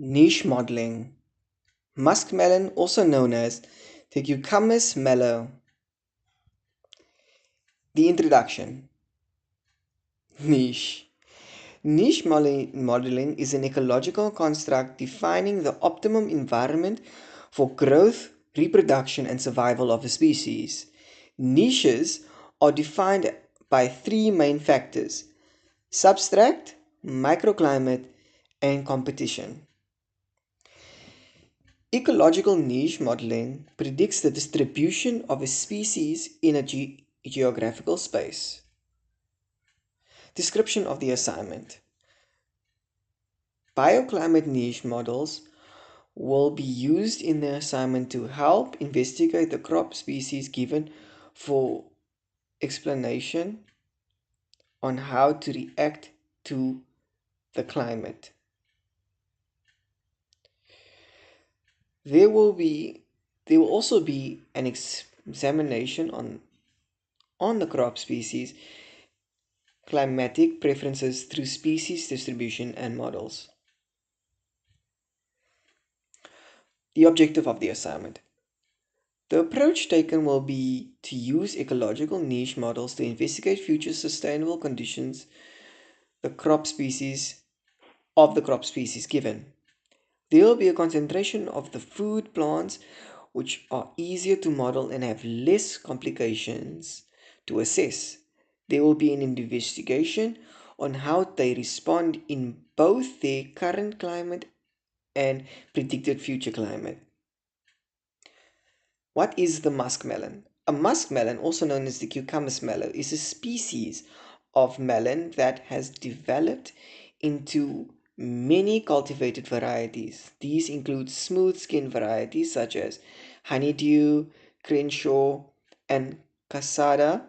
Niche modeling. Muskmelon, also known as the cucumis mellow. The introduction. Niche. Modeling is an ecological construct defining the optimum environment for growth, reproduction, and survival of a species. Niches are defined by three main factors: substrate, microclimate, and competition. Ecological niche modeling predicts the distribution of a species in a geographical space. Description of the assignment. Bioclimate niche models will be used in the assignment to help investigate the crop species given for explanation on how to react to the climate. There will be there will also be an examination on the crop species climatic preferences through species distribution and models. The objective of the assignment. The approach taken will be to use ecological niche models to investigate future sustainable conditions the crop species the crop species given. There will be a concentration of the food plants which are easier to model and have less complications to assess. There will be an investigation on how they respond in both their current climate and predicted future climate. What is the muskmelon? A muskmelon, also known as the cucumis mellow, is a species of melon that has developed into many cultivated varieties. These include smooth skin varieties such as honeydew, crenshaw, and cassaba,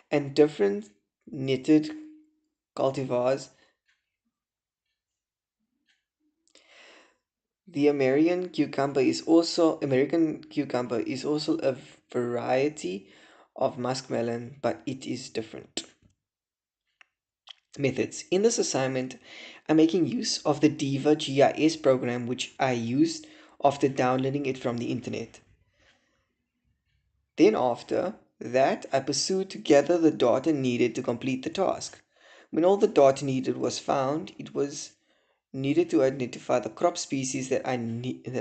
and different knitted cultivars. The American cucumber is also a variety of muskmelon, but it is different. Methods. In this assignment, I'm making use of the Diva GIS program which I used after downloading it from the internet. Then after that, I pursued to gather the data needed to complete the task. When all the data needed was found, it was needed to identify the crop species that I needed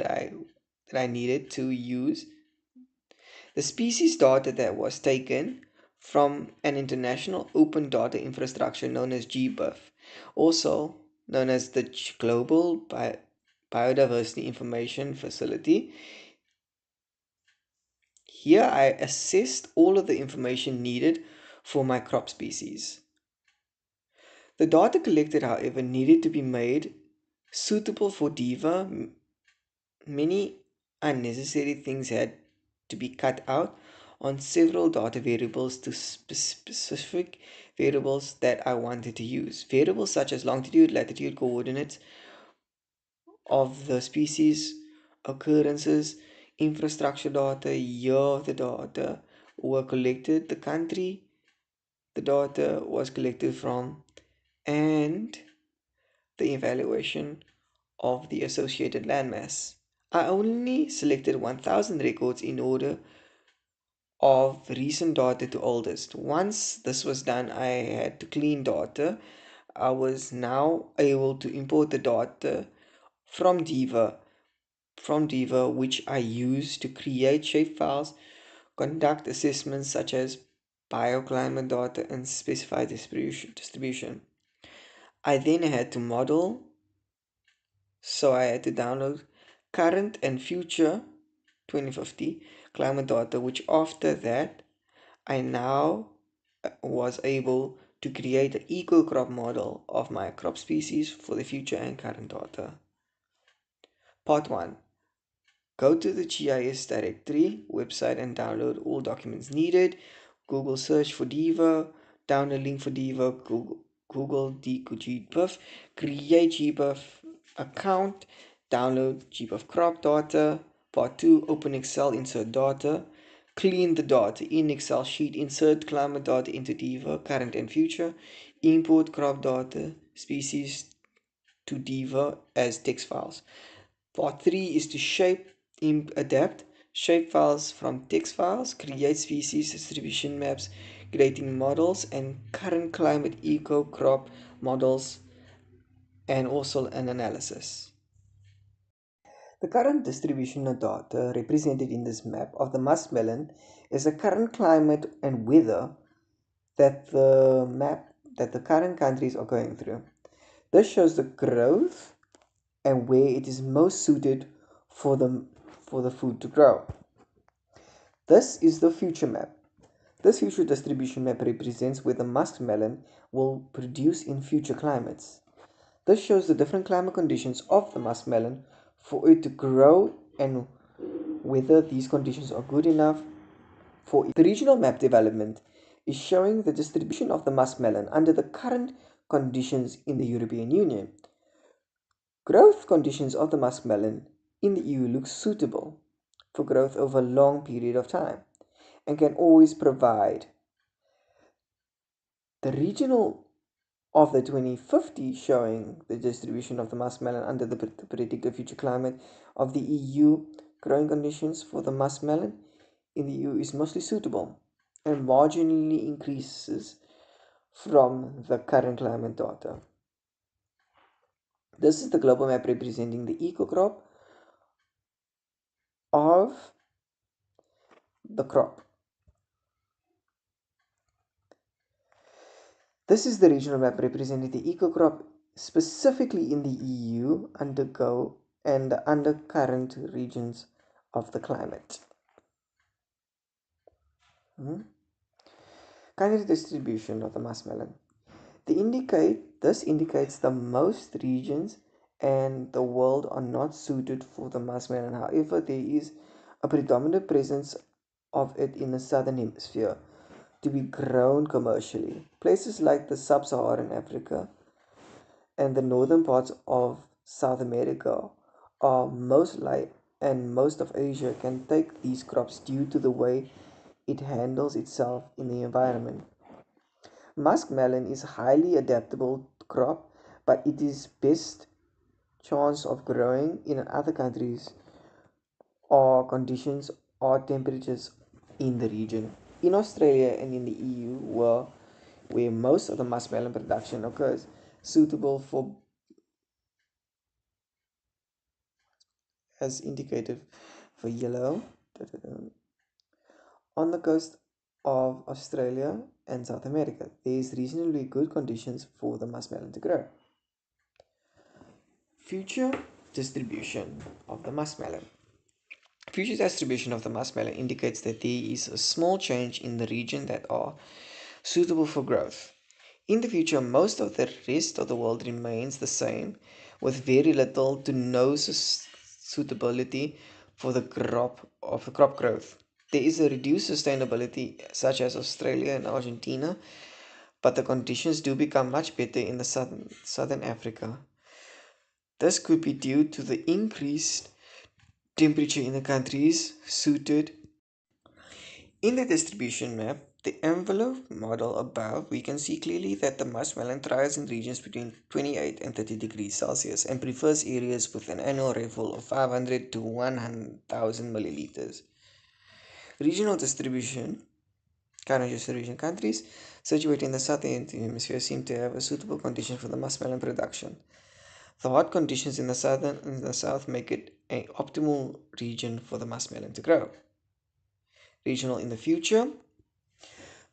to use. The species data that was taken from an international open data infrastructure known as GBIF, also known as the Global Biodiversity Information Facility. Here I assessed all of the information needed for my crop species. The data collected, however, needed to be made suitable for DIVA. Many unnecessary things had to be cut out on several data variables to specific variables that I wanted to use. Variables such as longitude, latitude, coordinates of the species, occurrences, infrastructure data, year of the data were collected, the country the data was collected from, and the evaluation of the associated landmass. I only selected 1000 records in order of recent data to oldest. Once this was done, I had to clean data. I was now able to import the data from Diva, which I use to create shapefiles, conduct assessments such as bioclimate data, and specify distribution. I then had to model, so I had to download current and future 2050 climate data, which after that I now was able to create an eco crop model of my crop species for the future and current data. Part 1. Go to the GIS directory website and download all documents needed. Google search for Diva, download link for Diva, Google GBIF, create GBIF account, download GBIF crop data. Part 2, open Excel, insert data, clean the data in Excel sheet, insert climate data into Diva, current and future, import crop data, species to Diva as text files. Part 3 is to adapt shape files from text files, create species distribution maps, creating models and current climate eco crop models, and also an analysis. The current distribution of data represented in this map of the muskmelon is the current climate and weather that the current countries are going through. This shows the growth and where it is most suited for the food to grow. This is the future map. This future distribution map represents where the muskmelon will produce in future climates. This shows the different climate conditions of the muskmelon for it to grow and whether these conditions are good enough for it. The regional map development is showing the distribution of the muskmelon under the current conditions in the European Union. Growth conditions of the muskmelon in the EU look suitable for growth over a long period of time and can always provide. The regional of the 2050 showing the distribution of the muskmelon under the predicted future climate of the EU. Growing conditions for the muskmelon in the EU is mostly suitable and marginally increases from the current climate data. This is the global map representing the eco crop of the crop. This is the regional map representing the eco crop specifically in the EU undergo and the undercurrent regions of the climate. Country distribution of the muskmelon. This indicates the most regions and the world are not suited for the muskmelon. However, there is a predominant presence of it in the southern hemisphere to be grown commercially. Places like the sub-Saharan Africa and the northern parts of South America are most of Asia can take these crops due to the way it handles itself in the environment. Muskmelon is a highly adaptable crop, but it is best chance of growing in other countries or conditions or temperatures in the region. In Australia and in the EU, where most of the muskmelon production occurs, suitable for as indicated for yellow on the coast of Australia and South America. There is reasonably good conditions for the muskmelon to grow. Future distribution of the muskmelon. Future distribution of the muskmelon indicates that there is a small change in the region that are suitable for growth. In the future, most of the rest of the world remains the same, with very little to no suitability for the crop growth. There is a reduced sustainability, such as Australia and Argentina, but the conditions do become much better in the southern Africa. This could be due to the increased temperature in the countries suited. In the distribution map, the envelope model above, we can see clearly that the muskmelon thrives in regions between 28 and 30 degrees Celsius and prefers areas with an annual rainfall of 500 to 1,000 milliliters. Regional distribution. Current distribution countries situated in the southern hemisphere seem to have a suitable condition for the muskmelon production. The hot conditions in the south make it an optimal region for the muskmelon to grow. Regional in the future.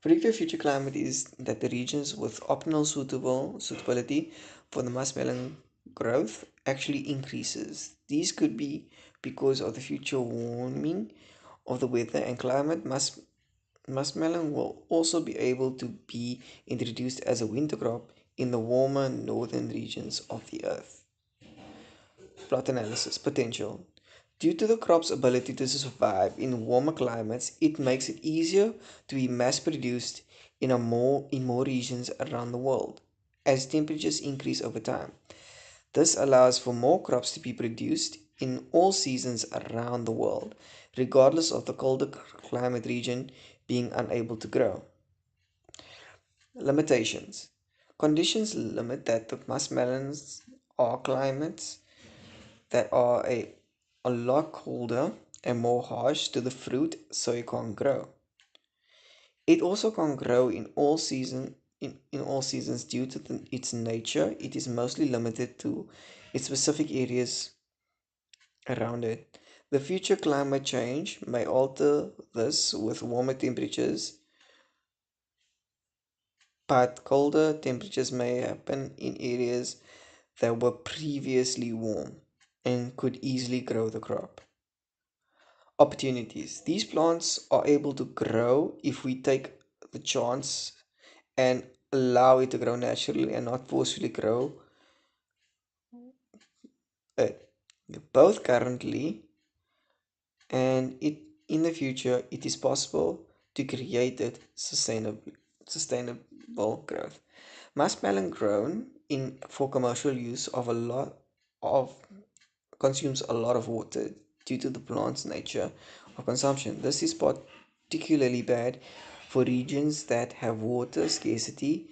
Predicted future climate is that the regions with optimal suitability for the muskmelon growth actually increases. These could be because of the future warming of the weather and climate. Muskmelon will also be able to be introduced as a winter crop in the warmer northern regions of the earth. Plot analysis potential. Due to the crop's ability to survive in warmer climates, it makes it easier to be mass produced in more regions around the world as temperatures increase over time. This allows for more crops to be produced in all seasons around the world, regardless of the colder climate region being unable to grow. Limitations. Conditions limit that the muskmelons are climates that are a lot colder and more harsh to the fruit, so it can't grow. It also can't grow in all seasons due to its nature. It is mostly limited to its specific areas around it. The future climate change may alter this with warmer temperatures, but colder temperatures may happen in areas that were previously warm and could easily grow the crop. Opportunities. These plants are able to grow if we take the chance and allow it to grow naturally and not forcefully grow it. Both currently and in the future, it is possible to create it sustainable growth. Muskmelon grown in for commercial use of consumes a lot of water due to the plant's nature of consumption. This is particularly bad for regions that have water scarcity.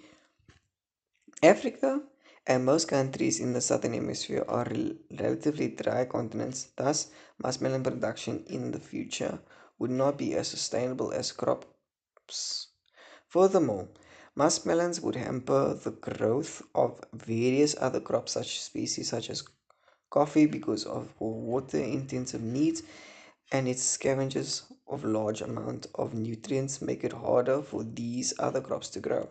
Africa and most countries in the southern hemisphere are relatively dry continents, thus, muskmelon production in the future would not be as sustainable as crops. Furthermore, muskmelons would hamper the growth of various other crops such species such as coffee because of water intensive needs, and its scavengers of large amount of nutrients make it harder for these other crops to grow.